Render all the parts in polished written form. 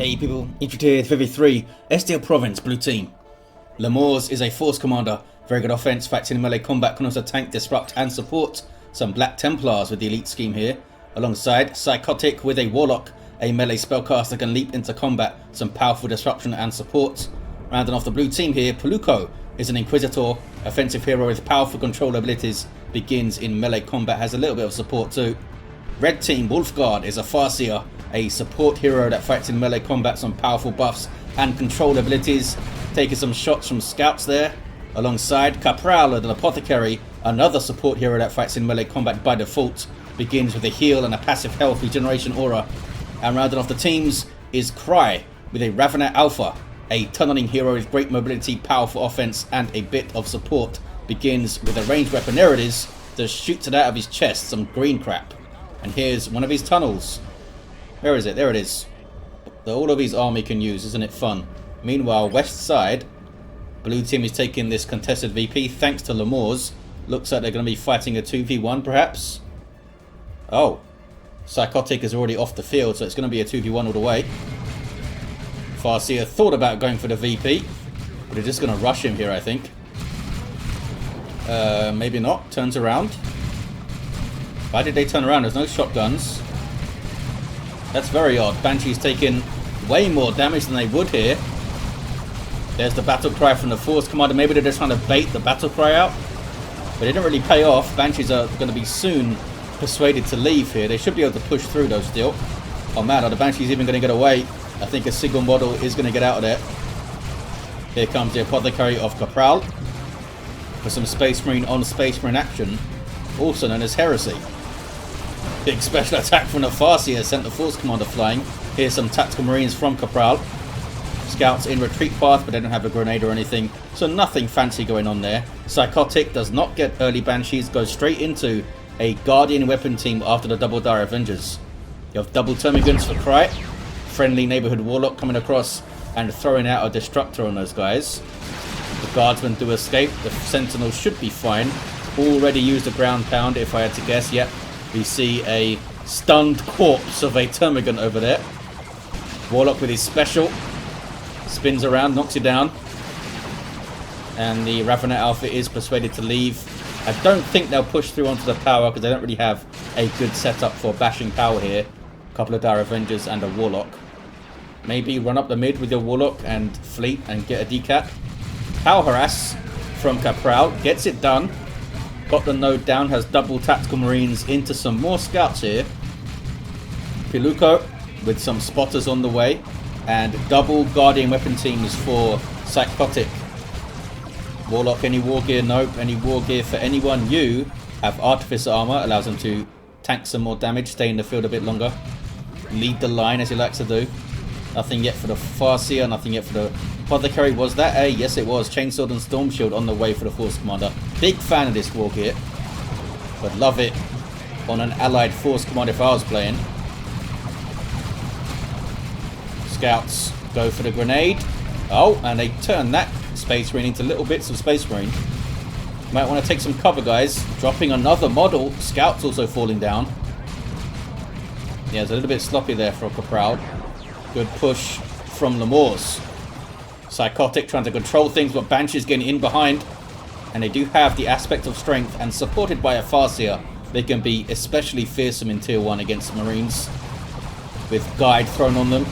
Hey people, Inquisitor 53, SDL Province, Blue Team. Lomors is a force commander, very good offense, fights in melee combat, can also tank, disrupt and support. Some Black Templars with the elite scheme here. Alongside, Sikekotic with a Warlock, a melee spellcaster can leap into combat, some powerful disruption and support. Rounding off the blue team here, Piluco is an Inquisitor, offensive hero with powerful control abilities, begins in melee combat, has a little bit of support too. Red team, Wolfguard is a Farseer, a support hero that fights in melee combat, some powerful buffs and control abilities, taking some shots from scouts there. Alongside, Kapral, an Apothecary, another support hero that fights in melee combat by default, begins with a heal and a passive health regeneration aura. And rounding off the teams is Cry with a Ravener Alpha, a tunneling hero with great mobility, powerful offense and a bit of support, begins with a ranged weapon, there it is, that shoots it out of his chest, some green crap. And here's one of his tunnels. Where is it? There it is. That all of his army can use, isn't it fun? Meanwhile, west side, blue team is taking this contested VP thanks to Lomors. Looks like they're going to be fighting a 2v1 perhaps. Oh, Sikekotic is already off the field, so it's going to be a 2v1 all the way. Farseer thought about going for the VP, but they're just going to rush him here, I think. Maybe not. Turns around. Why did they turn around? There's no shotguns. That's very odd. Banshee's taking way more damage than they would here. There's the battle cry from the Force Commander. Maybe they're just trying to bait the battle cry out. But it didn't really pay off. Banshees are going to be soon persuaded to leave here. They should be able to push through though still. Oh man, are the Banshees even going to get away? I think a single model is going to get out of there. Here comes the Apothecary of Kapral for some Space Marine on Space Marine action, also known as Heresy. Big special attack from the Farseer sent the Force Commander flying. Here's some tactical marines from Kapral. Scouts in retreat path, but they don't have a grenade or anything, so nothing fancy going on there. Sikekotic does not get early Banshees, goes straight into a Guardian weapon team after the double Dire Avengers. You have double Termagants for Cry, friendly neighborhood Warlock coming across and throwing out a Destructor on those guys. The Guardsmen do escape, the Sentinels should be fine. Already used a ground pound if I had to guess, yep. We see a stunned corpse of a Termagant over there. Warlock with his special. Spins around, knocks you down. And the Ravener Alpha is persuaded to leave. I don't think they'll push through onto the power because they don't really have a good setup for bashing power here. A couple of Dire Avengers and a Warlock. Maybe run up the mid with your Warlock and fleet and get a decap. Power harass from Kapral. Gets it done. Got the node down, has double tactical marines into some more scouts here. Piluco with some spotters on the way. And double Guardian weapon teams for Sikekotic. Warlock, any war gear? Nope. Any war gear for anyone? You have Artificer armor, allows them to tank some more damage, stay in the field a bit longer. Lead the line as he likes to do. Nothing yet for the Farseer, nothing yet for the Apothecary. Was that a? Yes it was. Chainsword and Storm Shield on the way for the Force Commander. Big fan of this war gear. Would love it on an allied Force Commander if I was playing. Scouts go for the grenade. Oh, and they turn that Space Marine into little bits of Space Marine. Might want to take some cover, guys. Dropping another model. Scouts also falling down. Yeah, it's a little bit sloppy there for Kapral. Good push from Lomors. Sikekotic trying to control things, but Banshee's getting in behind. And they do have the aspect of strength, and supported by a Farseer, they can be especially fearsome in tier 1 against Marines. With guide thrown on them.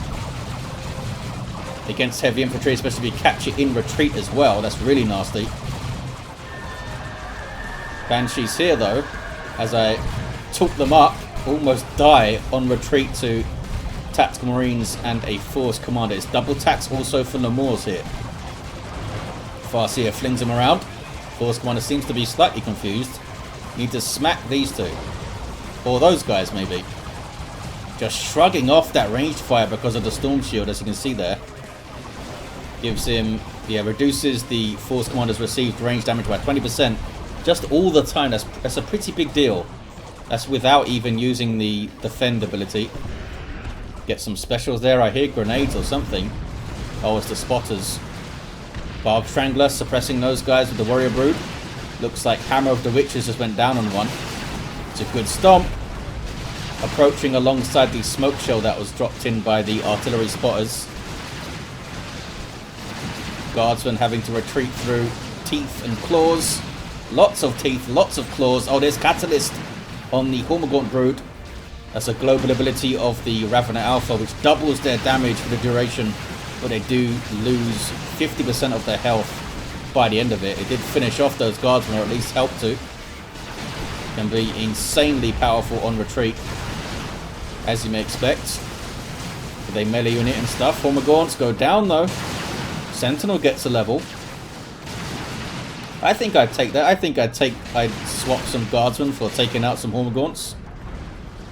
Against heavy infantry, especially if you catch it in retreat as well. That's really nasty. Banshees here though, as I took them up, almost die on retreat to tactical marines and a Force Commander. It's double tax also for Lomors here. Farseer flings him around. Force Commander seems to be slightly confused. Need to smack these two. Or those guys maybe. Just shrugging off that ranged fire because of the Storm Shield, as you can see there. Gives him, yeah, reduces the Force Commander's received range damage by 20%. Just all the time. That's a pretty big deal. That's without even using the defend ability. Get some specials there. I hear grenades or something. Oh, it's the spotters. Barb Strangler suppressing those guys with the Warrior Brood. Looks like Hammer of the Witches just went down on one. It's a good stomp. approaching alongside the smoke shell that was dropped in by the artillery spotters. Guardsmen having to retreat through teeth and claws. Lots of teeth, lots of claws. Oh, there's Catalyst on the Hormigaunt Brood. That's a global ability of the Ravener Alpha, which doubles their damage for the duration, but they do lose 50% of their health by the end of it. It did finish off those guardsmen, or at least help to. Can be insanely powerful on retreat, as you may expect. With a melee unit and stuff. Hormigaunts go down though. Sentinel gets a level. I think I'd take that. I'd swap some guardsmen for taking out some Hormigaunts.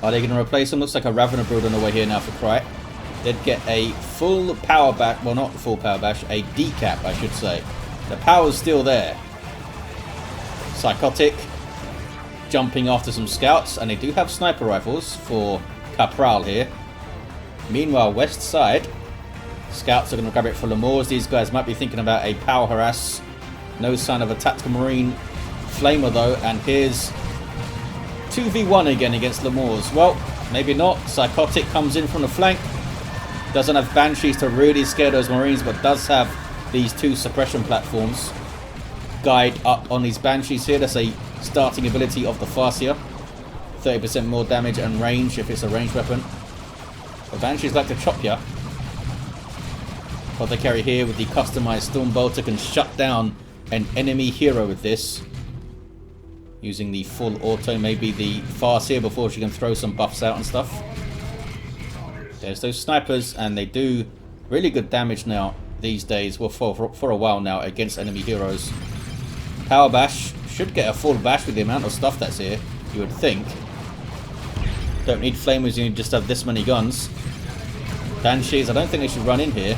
Are they going to replace them? Looks like a Ravener Brood on the way here now for Cry. They'd get a full power bash. Well, not full power bash. A decap, I should say. The power's still there. Sikekotic jumping after some scouts. And they do have sniper rifles for Kapral here. Meanwhile, west side. Scouts are going to grab it for Lomors. These guys might be thinking about a power harass. No sign of a tactical marine flamer though. And here's 2v1 again against Lomors. Well, maybe not. Sikekotic comes in from the flank. Doesn't have Banshees to really scare those Marines, but does have these two suppression platforms. Guide up on these Banshees here. That's a starting ability of the Farseer. 30% more damage and range if it's a ranged weapon. The Banshees like to chop ya. Apothecary here with the customized Storm Bolter can shut down an enemy hero with this. Using the full auto, maybe the Farseer before she can throw some buffs out and stuff. There's those snipers, and they do really good damage now these days, well for a while now, against enemy heroes. Power Bash should get a full bash with the amount of stuff that's here, you would think. Don't need flamers, you just have this many guns. Banshees, I don't think they should run in here.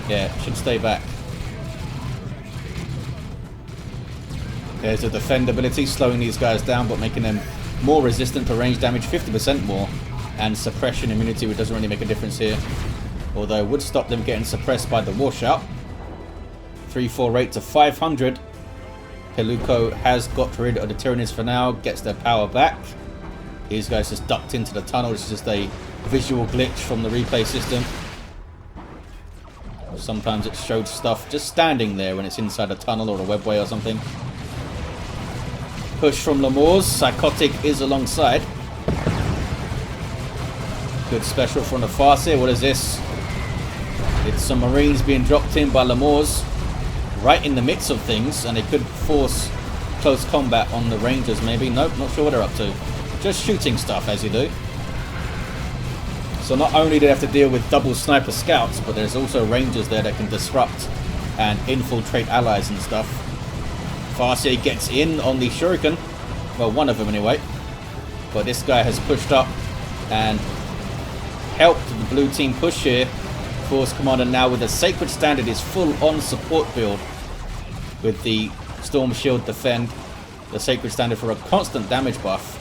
Yeah, should stay back. There's a defend ability, slowing these guys down but making them more resistant to range damage, 50% more. And suppression immunity, which doesn't really make a difference here. Although it would stop them getting suppressed by the war shout. 3-4 rate to 500. Piluco has got rid of the Tyranids for now, gets their power back. These guys just ducked into the tunnel. This is just a visual glitch from the replay system. Sometimes it showed stuff just standing there when it's inside a tunnel or a webway or something. Push from Lomors. Sikekotic is alongside. Good special from the Farseer. What is this? It's some Marines being dropped in by Lomors right in the midst of things, and they could force close combat on the Rangers maybe. Nope, not sure what they're up to. Just shooting stuff as you do. So not only do they have to deal with double sniper scouts, but there's also Rangers there that can disrupt and infiltrate allies and stuff. Farseer gets in on the Shuriken. Well, one of them anyway. But this guy has pushed up and helped the blue team push here. Force Commander now with the Sacred Standard is full on support build with the Storm Shield Defend, the Sacred Standard for a constant damage buff,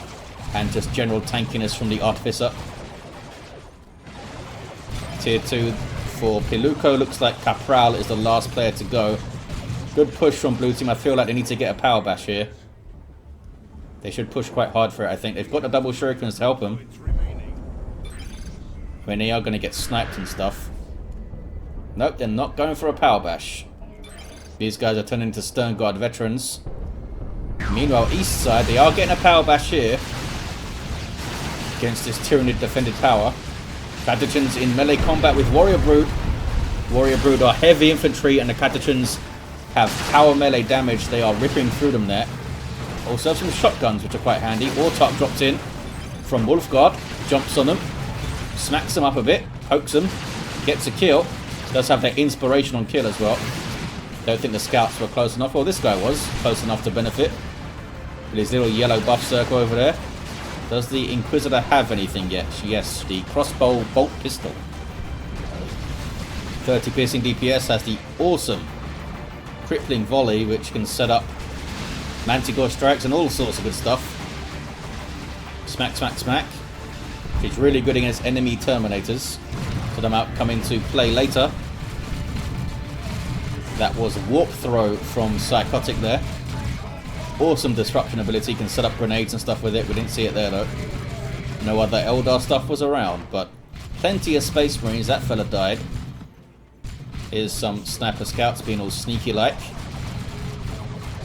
and just general tankiness from the Artificer. Tier 2 for Piluco. Looks like Kapral is the last player to go. Good push from blue team. I feel like they need to get a power bash here. They should push quite hard for it, I think. They've got the double shurikens to help them. I mean, they are going to get sniped and stuff. Nope, they're not going for a power bash. These guys are turning into Stern Guard veterans. Meanwhile, east side, they are getting a power bash here. Against this Tyranid defended power. Catachans in melee combat with Warrior Brood. Warrior Brood are heavy infantry, and the Catachans have power melee damage. They are ripping through them there. Also have some shotguns, which are quite handy. Autark dropped in from Wolfguard. Jumps on them. Smacks them up a bit. Pokes them. Gets a kill. Does have that inspiration on kill as well. Don't think the scouts were close enough. Well, this guy was close enough to benefit. With his little yellow buff circle over there. Does the Inquisitor have anything yet? Yes, the crossbow bolt pistol. 30 piercing DPS has the awesome crippling volley, which can set up Manticore strikes and all sorts of good stuff. Smack, smack, smack. Which is really good against enemy Terminators. So that might come into play later. That was Warp Throw from Sikekotic there. Awesome disruption ability. Can set up grenades and stuff with it. We didn't see it there though. no other Eldar stuff was around, but plenty of Space Marines. That fella died. Here's some Sniper Scouts being all sneaky-like.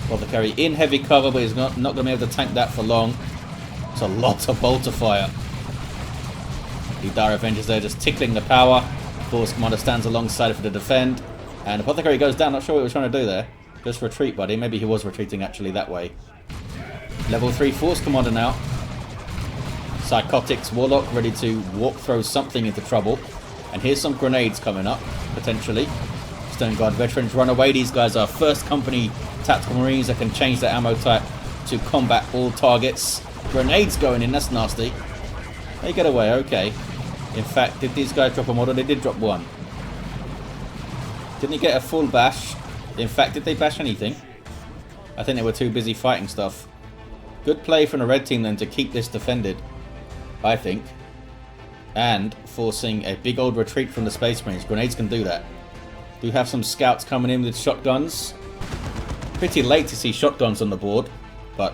Apothecary in heavy cover, but he's not going to be able to tank that for long. It's a lot of bolter fire. The Dire Avengers there just tickling the power. Force Commander stands alongside it for the defend. And Apothecary goes down. Not sure what he was trying to do there. Just retreat, buddy. Maybe he was retreating actually that way. Level 3 Force Commander now. Sikekotic's Warlock ready to walk throw something into trouble. And here's some grenades coming up, potentially. Stone Guard veterans run away. These guys are first company tactical marines that can change their ammo type to combat all targets. Grenades going in, that's nasty. They get away, okay. In fact, did these guys drop a model? They did drop one. Didn't he get a full bash? In fact, did they bash anything? I think they were too busy fighting stuff. Good play from the red team then to keep this defended, I think. And forcing a big old retreat from the Space Marines. Grenades can do that. Do have some scouts coming in with shotguns. Pretty late to see shotguns on the board, but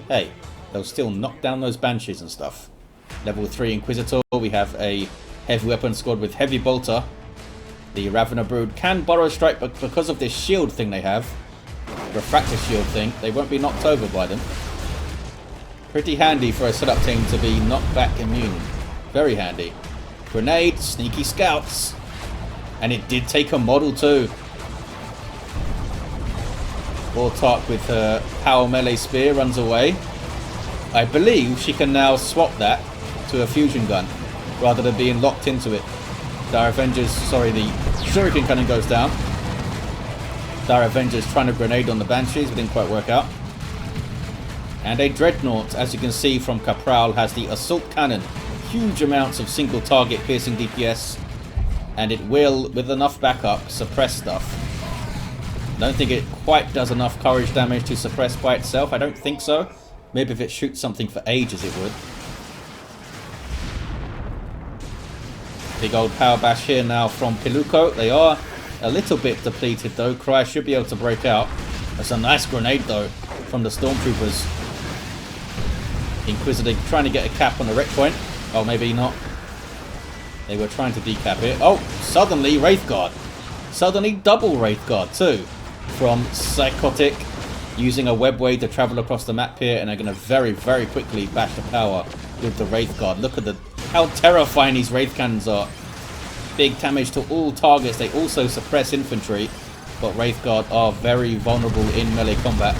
hey, they'll still knock down those Banshees and stuff. Level 3 Inquisitor, we have a heavy weapon squad with heavy bolter. The Ravener Brood can borrow strike, but because of this shield thing they have, refractor shield thing, they won't be knocked over by them. Pretty handy for a setup team to be knockback immune. Very handy. Grenade, sneaky scouts. And it did take a model too. Warlock with her power melee spear runs away. I believe she can now swap that to a fusion gun rather than being locked into it. Dire Avengers, sorry, the Shuriken Cannon goes down. Dire Avengers trying to grenade on the Banshees, but didn't quite work out. And a Dreadnought, as you can see from Kapral, has the Assault Cannon. Huge amounts of single target piercing DPS. And it will, with enough backup, suppress stuff. Don't think it quite does enough courage damage to suppress by itself. I don't think so. Maybe if it shoots something for ages it would. Big old power bash here now from Piluco. They are a little bit depleted though. Cry should be able to break out. That's a nice grenade though from the Stormtroopers. Inquisitor trying to get a cap on the wreck point. Oh, maybe not. They were trying to decap it. Oh, suddenly Wraithguard. Suddenly double Wraithguard too. From Sikekotic. Using a webway to travel across the map here. And they're going to very, very quickly bash the power with the Wraithguard. Look at how terrifying these Wraith Cannons are. Big damage to all targets. They also suppress infantry. But Wraithguard are very vulnerable in melee combat.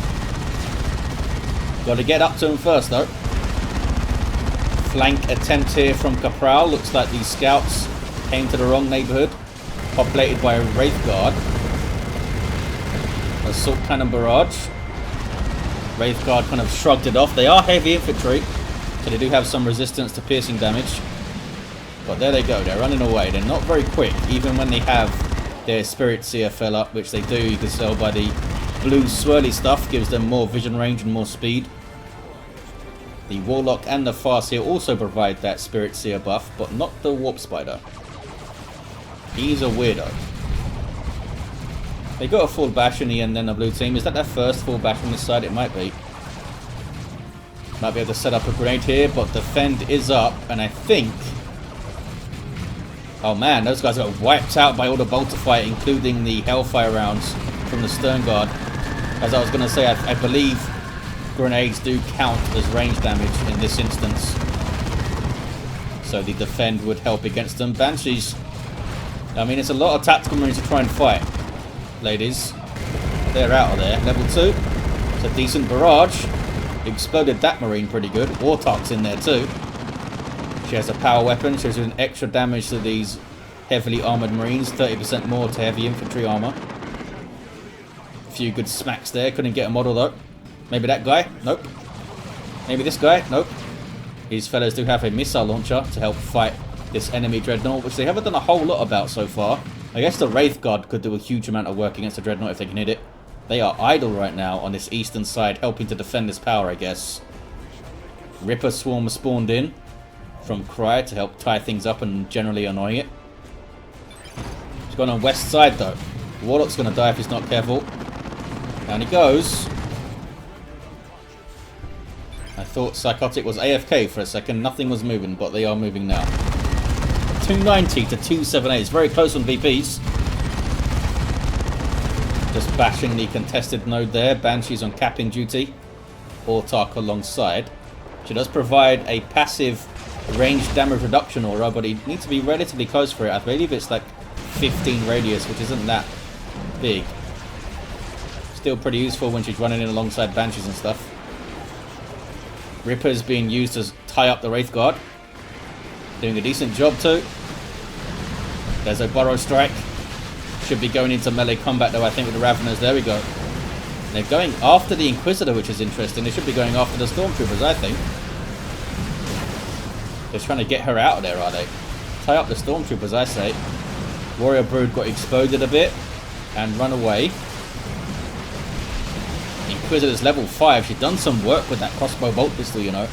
Got to get up to them first though. Flank attempt here from Kapral. Looks like these scouts came to the wrong neighborhood. Populated by a Wraithguard. Assault Cannon barrage. Wraithguard kind of shrugged it off. They are heavy infantry, so they do have some resistance to piercing damage. But there they go. They're running away. They're not very quick, even when they have their Spirit Seer fill up, which they do. You can tell by the blue swirly stuff. Gives them more vision range and more speed. The Warlock and the Farseer also provide that Spirit Seer buff, but not the Warp Spider. He's a weirdo. They got a full bash in the end then, the blue team. Is that their first full bash on this side? It might be. Might be able to set up a grenade here, but defend is up, and I think... Oh man, those guys got wiped out by all the bolter fire, including the Hellfire rounds from the Stern Guard. As I was going to say, I believe grenades do count as range damage in this instance. So the defend would help against them. Banshees, I mean, it's a lot of tactical marines to try and fight, ladies. They're out of there. Level 2. It's a decent barrage. Exploded that marine pretty good. Warlock's in there too. She has a power weapon. She's doing extra damage to these heavily armoured marines. 30% more to heavy infantry armour. A few good smacks there. Couldn't get a model though. Maybe that guy? Nope. Maybe this guy? Nope. These fellas do have a missile launcher to help fight this enemy Dreadnought, which they haven't done a whole lot about so far. I guess the Wraithguard could do a huge amount of work against the Dreadnought if they can hit it. They are idle right now on this eastern side, helping to defend this power, I guess. Ripper Swarm spawned in from Cry to help tie things up and generally annoying it. He's gone on west side though. Warlock's going to die if he's not careful. Down he goes. I thought Sikekotic was AFK for a second. Nothing was moving, but they are moving now. 290 to 278. It's very close on VPs. Just bashing the contested node there. Banshee's on capping duty. Autark alongside. She does provide a passive range damage reduction aura, but it needs to be relatively close for it. I believe it's like 15 radius, which isn't that big. Still pretty useful when she's running in alongside Banshees and stuff. Ripper's being used to tie up the Wraith Guard. Doing a decent job too. There's a Burrow Strike. Should be going into melee combat though, I think, with the Raveners. There we go. They're going after the Inquisitor, which is interesting. They should be going after the Stormtroopers, I think. They're trying to get her out of there, are they? Tie up the Stormtroopers, I say. Warrior Brood got exploded a bit and run away. Inquisitor's level 5. She's done some work with that crossbow bolt pistol, you know.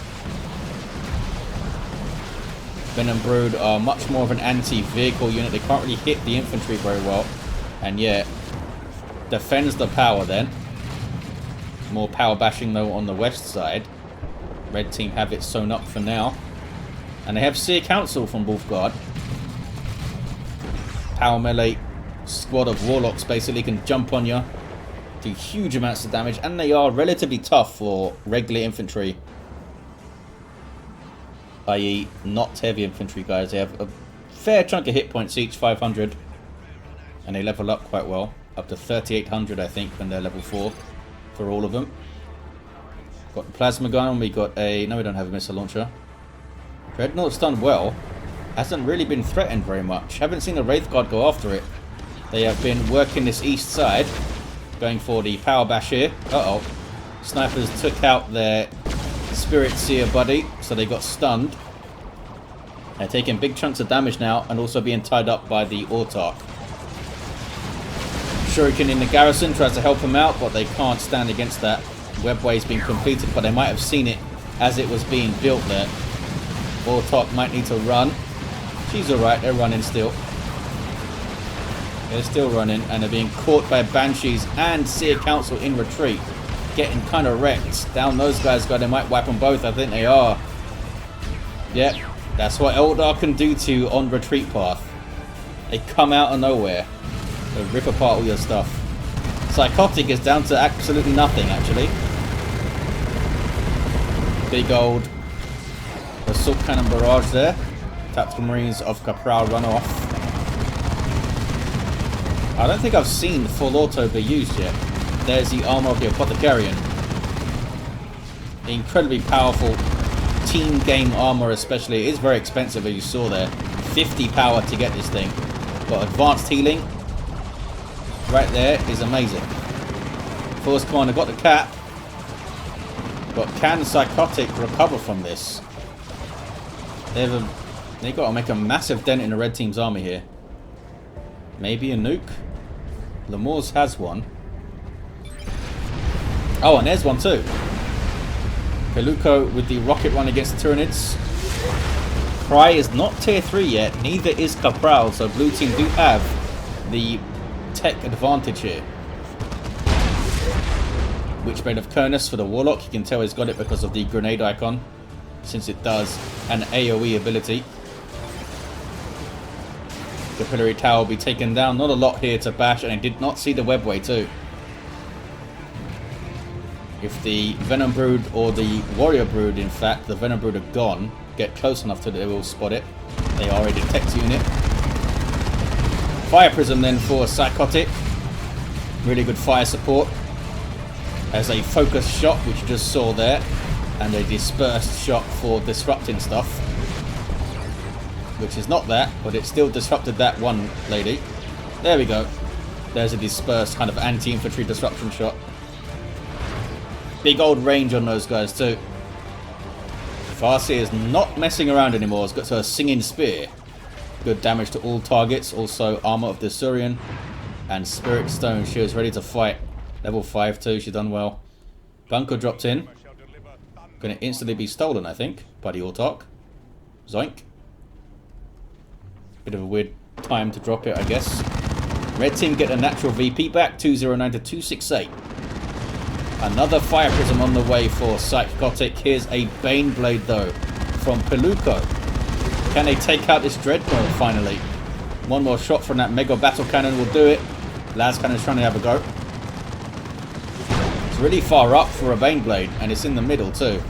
Venom Brood are much more of an anti-vehicle unit. They can't really hit the infantry very well. And yet, defends the power then. More power bashing though on the west side. Red team have it sewn up for now. And they have Seer Council from Wolfguard. Power melee squad of Warlocks basically can jump on you. Do huge amounts of damage. And they are relatively tough for regular infantry. I.e. not heavy infantry guys. They have a fair chunk of hit points each, 500. And they level up quite well. Up to 3,800 I think when they're level 4. For all of them. Got the plasma gun. We got a... No, we don't have a missile launcher. Dreadnought's done well. Hasn't really been threatened very much. Haven't seen the Wraith Guard go after it. They have been working this east side. Going for the power bash here. Uh-oh. Snipers took out their Spirit Seer buddy. So they got stunned. They're taking big chunks of damage now. And also being tied up by the Autark. Shuriken in the garrison tries to help them out, but they can't stand against that. Webway's been completed, but they might have seen it as it was being built there. Autark might need to run. She's alright, they're running still. They're still running, and they're being caught by Banshees and Seer Council in retreat. Getting kind of wrecked. Down those guys go, they might wipe them both, I think they are. Yep, that's what Eldar can do to you on retreat path. They come out of nowhere. They rip apart all your stuff. Sikekotic is down to absolutely nothing, actually. Big old assault cannon barrage there. Tactical Marines of Kapral run off. I don't think I've seen full auto be used yet. There's the armor of the Apothecarian. The incredibly powerful team game armor especially. It is very expensive, as you saw there. 50 power to get this thing. Got advanced healing. Right there is amazing. Force Commander got the cap. But can Sikekotic recover from this? They got to make a massive dent in the red team's army here. Maybe a nuke? Lomors has one. Oh, and there's one too. Piluco with the rocket run against the Tyranids. Cry is not tier 3 yet. Neither is Kapral. So blue team do have the tech advantage here. Witchblade of Kurnus for the Warlock. You can tell he's got it because of the grenade icon, since it does an AoE ability. Capillary Tower will be taken down. Not a lot here to bash, and I did not see the webway too. If the Venom Brood or the Warrior Brood, in fact, the Venom Brood are gone, get close enough to it, they will spot it. They are a detect unit. Fire Prism then for Sikekotic. Really good fire support. As a focus shot, which you just saw there. And a dispersed shot for disrupting stuff. Which is not that, but it still disrupted that one lady. There we go. There's a dispersed kind of anti-infantry disruption shot. Big old range on those guys too. Farseer is not messing around anymore. It's got her Singing Spear. Good damage to all targets. Also Armor of the Surian and Spirit Stone. She was ready to fight. Level 5 too. She's done well. Bunker dropped in. Going to instantly be stolen, I think, by the Autark. Zoink. Bit of a weird time to drop it, I guess. Red team get a natural VP back. 209 to 268. Another Fire Prism on the way for Sikekotic. Here's a Baneblade though from Piluco. Can they take out this Dreadnought finally? One more shot from that Mega Battle Cannon will do it. Las Cannon's trying to have a go. It's really far up for a Baneblade, and it's in the middle too.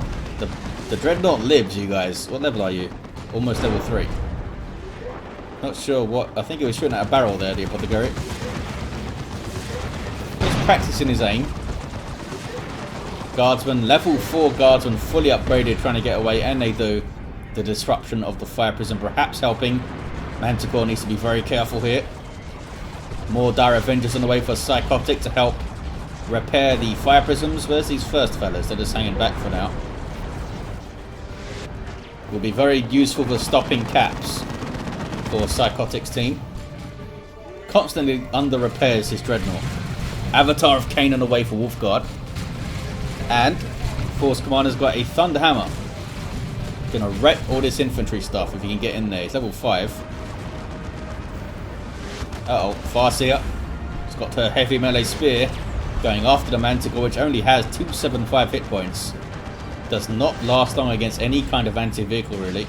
The Dreadnought lives, you guys. What level are you? Almost level 3. Not sure what. I think he was shooting at a barrel there, the Apothecary. He's practicing his aim. Guardsman, level 4 Guardsman, fully upgraded, trying to get away, and they do. The disruption of the Fire Prism perhaps helping. Manticore needs to be very careful here. More Dire Avengers on the way for Sikekotic to help repair the Fire Prisms. Where's these first fellas? They're just hanging back for now. Will be very useful for stopping caps for Sikekotic's team. Constantly under repairs his Dreadnought. Avatar of Cain on the way for Wolfguard. And Force Commander's got a Thunder Hammer. Gonna wreck all this infantry stuff if he can get in there. He's level 5. Uh-oh, Farseer. He's got her heavy melee spear going after the Manticore, which only has 275 hit points. Does not last long against any kind of anti-vehicle, really.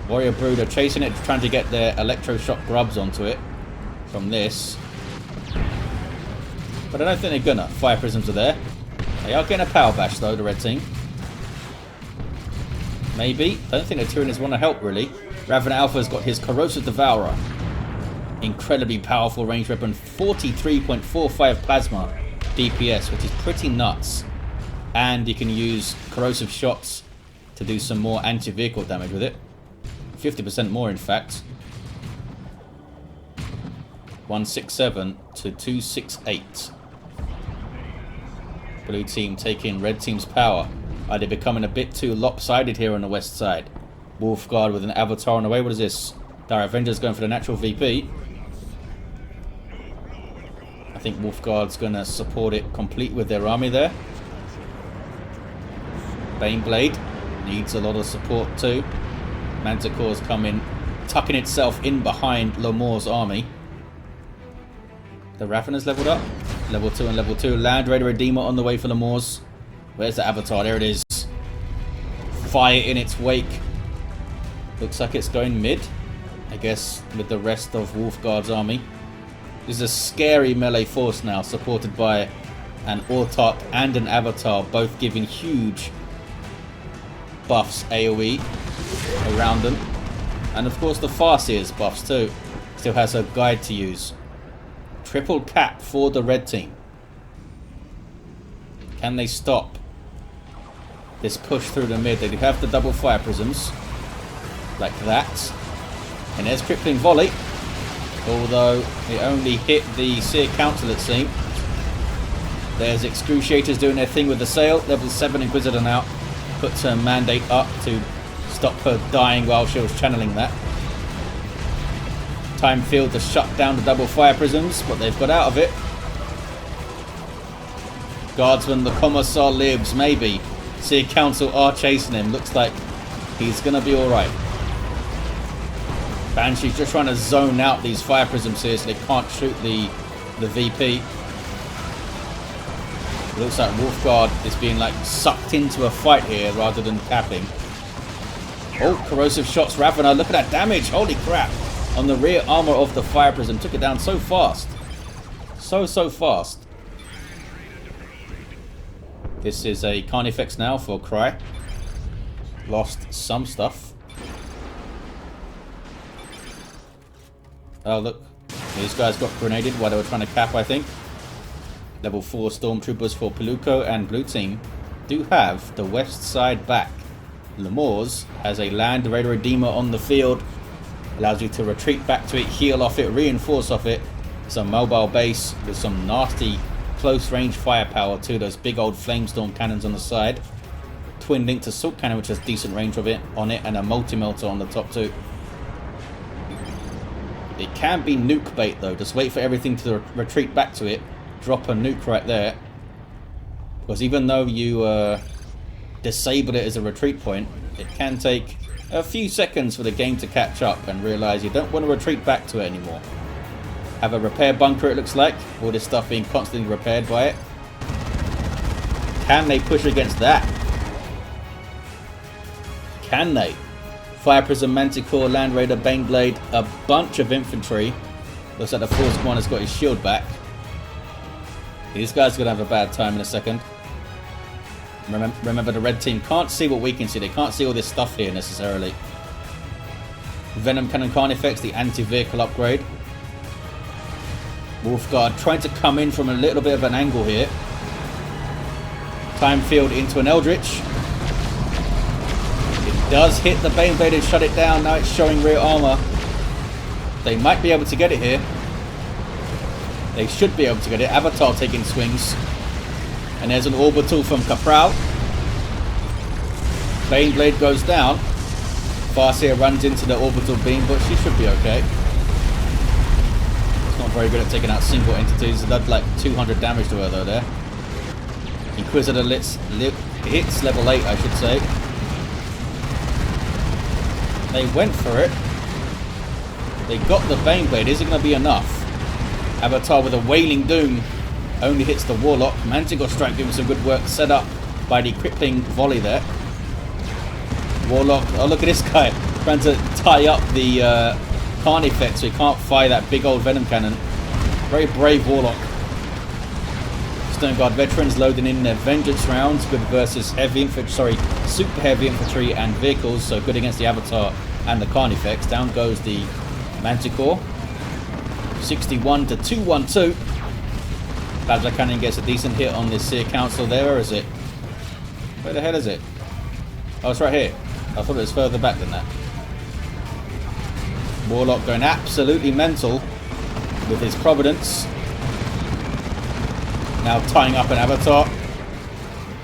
Warrior Brood are chasing it, trying to get their electroshock grubs onto it from this. But I don't think they're gonna. Fire Prisms are there. They are getting a power bash, though, the red team. Maybe. I don't think the Tyranids want to help, really. Raven Alpha's got his Corrosive Devourer. Incredibly powerful range weapon. 43.45 plasma DPS, which is pretty nuts. And you can use corrosive shots to do some more anti-vehicle damage with it. 50% more, in fact. 167 to 268. Blue team taking red team's power. Are they becoming a bit too lopsided here on the west side? Wolfguard with an Avatar on the way. What is this? Dire Avengers going for the natural VP. I think Wolfguard's going to support it complete with their army there. Baneblade needs a lot of support too. Manticore's coming, tucking itself in behind Lomors' army. The Raffiners leveled up. Level 2 and level 2. Land Raider Redeemer on the way for Lomors. Where's the Avatar? There it is. Fire in its wake. Looks like it's going mid, I guess, with the rest of Wolfguard's army. This is a scary melee force now, supported by an Autarch and an Avatar, both giving huge buffs AoE around them. And of course the Farseer's buffs too. Still has a guide to use. Triple cap for the red team. Can they stop this push through the mid? They do have the double Fire Prisms. Like that. And there's Crippling Volley. Although it only hit the Seer Council, it seems. There's Excruciators doing their thing with the sail. Level 7 Inquisitor now. Puts her mandate up to stop her dying while she was channeling that. Time Field to shut down the double Fire Prisms, but they've got out of it. Guardsman, the Commissar lives, maybe. Seer Council are chasing him. Looks like he's going to be alright. Banshee's just trying to zone out these Fire Prisms here so they can't shoot the VP. It looks like Wolfguard is being like sucked into a fight here rather than capping. Oh, corrosive shots, Ravener. Look at that damage. Holy crap. On the rear armor of the Fire Prism. Took it down so fast. So fast. This is a Carnifex now for Cry. Lost some stuff. Oh, look. These guys got grenaded while they were trying to cap, I think. Level 4 Stormtroopers for Piluco and Blue Team do have the west side back. Lomors has a Land Raider Redeemer on the field. Allows you to retreat back to it, heal off it, reinforce off it. It's a mobile base with some nasty close range firepower too. Those big old Flamestorm cannons on the side. Twin linked Assault Cannon which has decent range of it on it, and a multi-melter on the top too. It can be nuke bait though. Just wait for everything to retreat back to it. Drop a nuke right there. Because even though you disable it as a retreat point, it can take a few seconds for the game to catch up and realise you don't want to retreat back to it anymore. Have a repair bunker, it looks like. All this stuff being constantly repaired by it. Can they push against that? Can they? Fire Prism, Manticore, Land Raider, Baneblade, a bunch of infantry. Looks like the Force Commander's got his shield back. These guys are going to have a bad time in a second. Remember, the red team can't see what we can see. They can't see all this stuff here necessarily. Venom Cannon Carnifex, the anti-vehicle upgrade. Wolfguard trying to come in from a little bit of an angle here. Time Field into an Eldritch. It does hit the Baneblade and shut it down. Now it's showing rear armor. They might be able to get it here. They should be able to get it. Avatar taking swings. And there's an orbital from Kapral. Baneblade goes down. Farseer runs into the orbital beam, but she should be okay. It's not very good at taking out single entities. It did like 200 damage to her though there. Inquisitor hits level 8, I should say. They went for it. They got the Baneblade. Is it going to be enough? Avatar with a Wailing Doom only hits the Warlock. Manticore Strike doing some good work set up by the crippling volley there. Warlock, oh look at this guy trying to tie up the Carnifex so he can't fire that big old Venom Cannon. Very brave Warlock. Stone Guard veterans loading in their Vengeance rounds, good versus heavy infantry, super heavy infantry and vehicles, so good against the Avatar and the Carnifex. Down goes the Manticore. 61 to 212. Plasma Cannon gets a decent hit on this Seer Council there. Where is it? Where the hell is it? Oh, it's right here. I thought it was further back than that. Warlock going absolutely mental with his Providence. Now tying up an Avatar.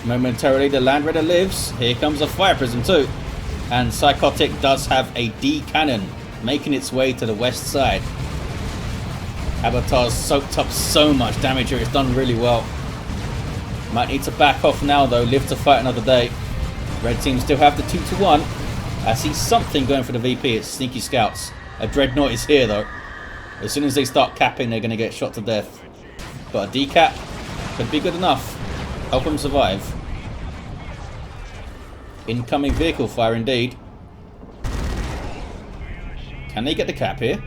Momentarily the Land Raider lives. Here comes a Fire Prism too. And Sikekotic does have a D cannon making its way to the west side. Avatar's soaked up so much damage here. It's done really well. Might need to back off now though. Live to fight another day. Red team still have the 2-1. I see something going for the VP. It's Sneaky Scouts. A Dreadnought is here though. As soon as they start capping, they're going to get shot to death. But a decap could be good enough. Help them survive. Incoming vehicle fire indeed. Can they get the cap here?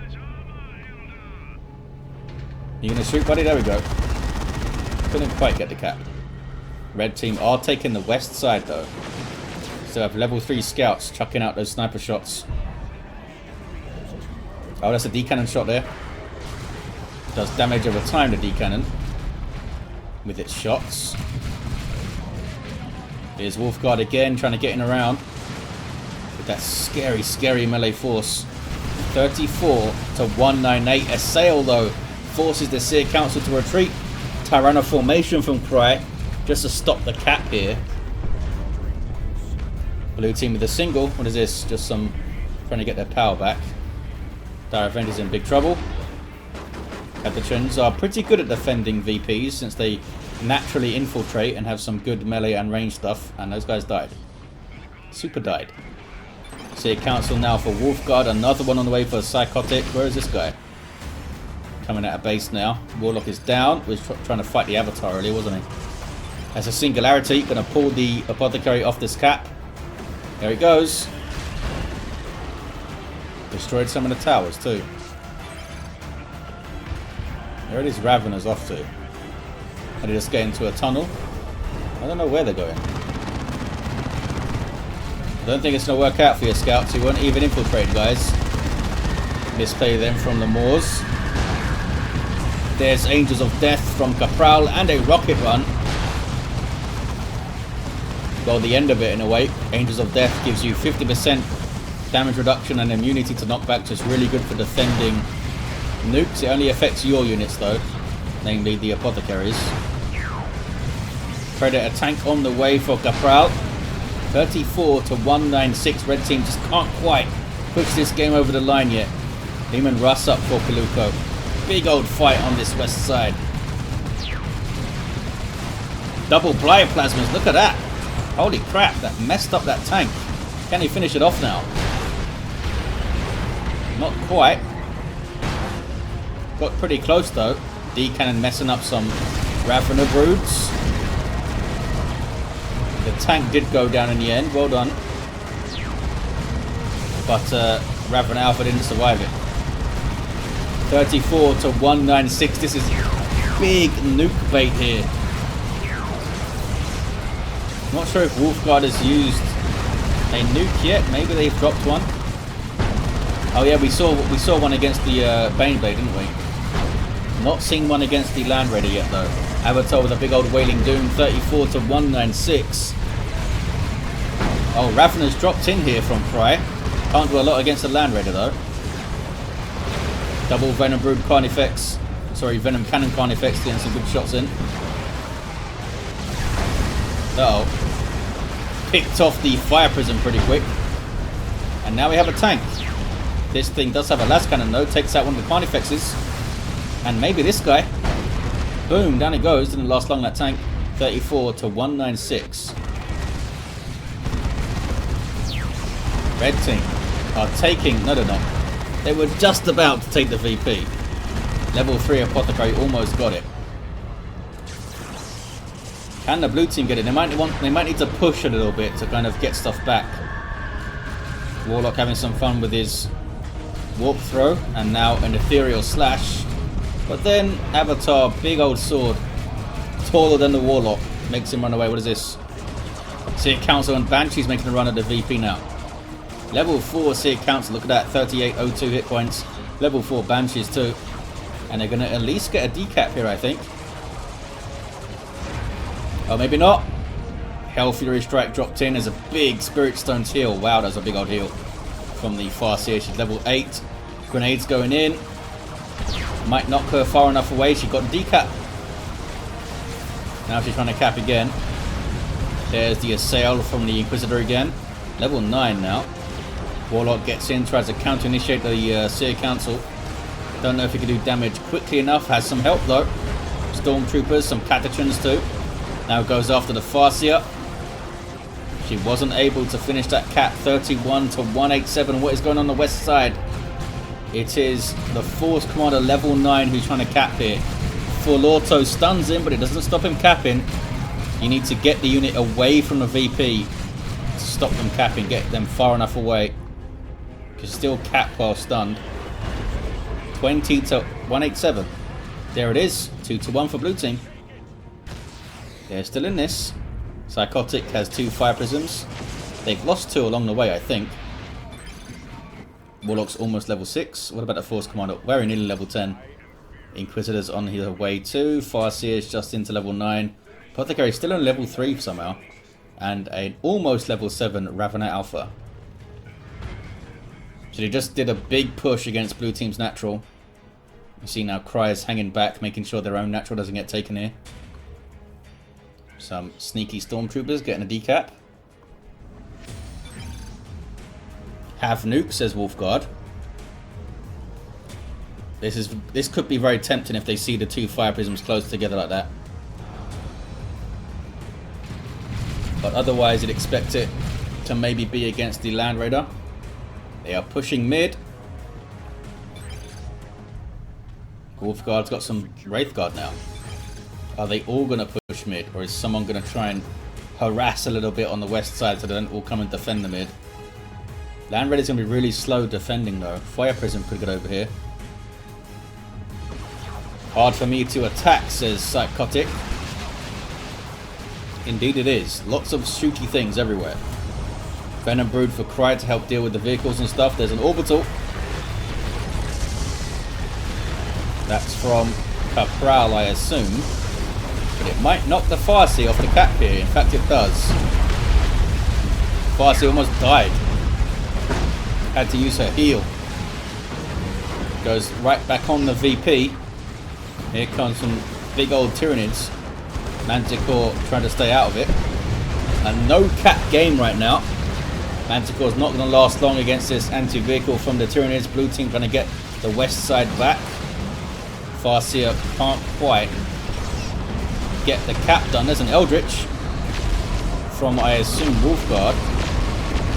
You going to shoot, buddy? There we go. Couldn't quite get the cap. Red team are taking the west side though. Still have level 3 scouts chucking out those sniper shots. Oh, that's a D-cannon shot there. Does damage over time, the D-cannon. With its shots. Here's Wolfguard again, trying to get in around. With that scary, scary melee force. 34 to 198. Assail, though, forces the Seer Council to retreat. Tyranids formation from Cry. Just to stop the cap here. Blue team with a single. What is this? Just some trying to get their power back. Dire Avengers in big trouble. Capuchins are pretty good at defending VPs since they naturally infiltrate and have some good melee and range stuff. And those guys died. Super died. See a council now for Wolfguard. Another one on the way for Sikekotic. Where is this guy? Coming out of base now. Warlock is down. Was trying to fight the Avatar earlier, wasn't he? As a singularity, going to pull the Apothecary off this cap. There it goes. Destroyed some of the towers too. There it is, Ravenous off to. And they just get into a tunnel. I don't know where they're going. I don't think it's going to work out for your scouts. You won't even infiltrate, guys. Misplay them from Lomors. There's Angels of Death from Kapral and a rocket run. Well, the end of it in a way. Angels of Death gives you 50% damage reduction and immunity to knockback, so it's really good for defending nukes. It only affects your units though, namely the Apothecaries. Predator tank on the way for Kapral. 34 to 196. Red team just can't quite push this game over the line yet. Demon Russ up for Piluco. Big old fight on this west side. Double Plasmas, look at that. Holy crap, that messed up that tank. Can he finish it off now? Not quite. Got pretty close though. D-cannon messing up some Ravener broods. tank did go down in the end. Well done. But Raven Alpha didn't survive it. 34 to 196. This is big nuke bait here. Not sure if Wolfguard has used a nuke yet. Maybe they've dropped one. Oh yeah, we saw one against the Baneblade, didn't we? Not seen one against the Land Raider yet though. Avatar with a big old Wailing Doom. 34 to 196. Oh, Ravener's dropped in here from Fry. Can't do a lot against the Land Raider though. Double Venom Brood Carnifex. Sorry, Venom Cannon Carnifex getting some good shots in. Uh oh. Picked off the Fire Prism pretty quick. And now we have a tank. This thing does have a last cannon though. Takes out one of the Carnifexes. And maybe this guy. Boom, down it goes. Didn't last long, that tank. 34 to 196. Red team are taking... No, they're not. They were just about to take the VP. Level 3 Apothecary almost got it. Can the blue team get it? They might need to push a little bit to kind of get stuff back. Warlock having some fun with his warp throw. And now an ethereal slash. But then Avatar, big old sword. Taller than the Warlock. Makes him run away. What is this? Seer Council and Banshee's making a run at the VP now. Level 4 Seer Council, look at that, 3802 hit points. Level 4 Banshees too. And they're going to at least get a decap here, I think. Oh, maybe not. Hell Fury Strike dropped in as a big Spirit Stone's heal. Wow, that's a big old heal from the Farseer. She's level 8. Grenades going in. Might knock her far enough away. She got a decap. Now she's trying to cap again. There's the Assail from the Inquisitor again. Level 9 now. Warlock gets in, tries to counter-initiate the Seer Council. Don't know if he can do damage quickly enough. Has some help though. Stormtroopers, some Catachans too. Now goes after the Farseer. She wasn't able to finish that cap. 31 to 187. What is going on the west side? It is the Force Commander level 9 who's trying to cap here. Full auto stuns him, but it doesn't stop him capping. You need to get the unit away from the VP to stop them capping. Get them far enough away. Because still cap while stunned. 20 to 187. There it is. 2 to 1 for blue team. They're still in this. Sikekotic has 2 Fire Prisms. They've lost 2 along the way, I think. Warlock's almost level 6. What about the Force Commander? Very nearly level 10. Inquisitor's on his way too. Farseer's just into level 9. Apothecary's still on level 3 somehow. And an almost level 7 Ravener Alpha. So they just did a big push against blue team's natural. You see now Cry's hanging back, making sure their own natural doesn't get taken here. Some sneaky stormtroopers getting a decap. Have nuke, says Wolfguard. This could be very tempting if they see the 2 Fire Prisms close together like that. But otherwise you'd expect it to maybe be against the Land Raider. They are pushing mid. Wolfguard's got some Wraithguard now. Are they all going to push mid? Or is someone going to try and harass a little bit on the west side so they don't all come and defend the mid? Land Raider's going to be really slow defending though. Fire Prism could get over here. Hard for me to attack, says Sikekotic. Indeed it is. Lots of shooty things everywhere. Venom Brood for Cry to help deal with the vehicles and stuff. There's an orbital. That's from Kapral, I assume. But it might knock the Farseer off the cap here. In fact, it does. Farseer almost died. Had to use her heal. Goes right back on the VP. Here comes some big old Tyranids. Manticore trying to stay out of it. A no cap game right now. Manticore's not going to last long against this anti-vehicle from the Tyranids. Blue team trying to get the west side back. Farseer can't quite get the cap done. There's an Eldritch from, I assume, Wolfguard.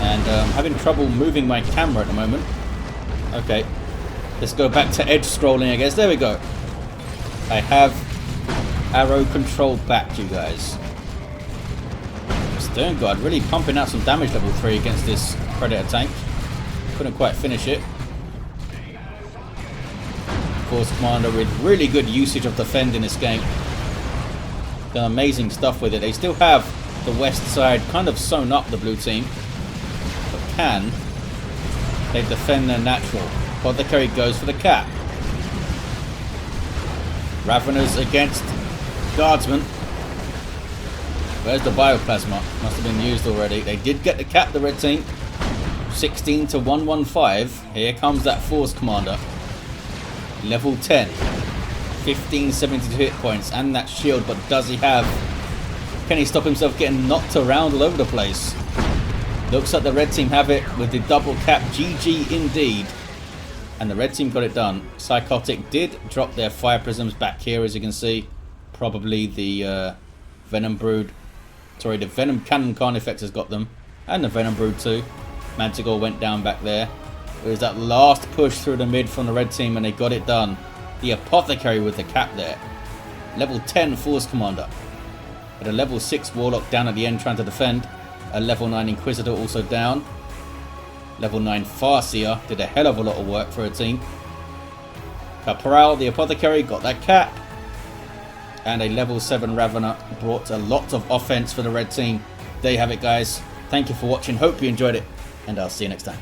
And having trouble moving my camera at the moment. Okay. Let's go back to edge scrolling, I guess. There we go. I have arrow control back, you guys. Sternguard really pumping out some damage level 3 against this Predator tank. Couldn't quite finish it. Force Commander with really good usage of defend in this game. Done amazing stuff with it. They still have the west side kind of sewn up, the blue team. But can they defend their natural? Apothecary goes for the cap. Raveners against Guardsmen. Where's the Bioplasma? Must have been used already. They did get the cap, the red team. 16 to 115. Here comes that Force Commander. Level 10. 1572 hit points and that shield, but does he have... Can he stop himself getting knocked around all over the place? Looks like the red team have it with the double cap. GG indeed. And the red team got it done. Sikekotic did drop their fire prisms back here, as you can see. Probably the Venom Brood. Sorry, the Venom Cannon Carnifex has got them. And the Venom Brood too. Manticore went down back there. It was that last push through the mid from the red team and they got it done. The Apothecary with the cap there. Level 10 Force Commander. But a level 6 Warlock down at the end trying to defend. A level 9 Inquisitor also down. Level 9 Farseer did a hell of a lot of work for a team. Kapral, the Apothecary, got that cap. And a level 7 Ravener brought a lot of offense for the red team. There you have it, guys. Thank you for watching. Hope you enjoyed it. And I'll see you next time.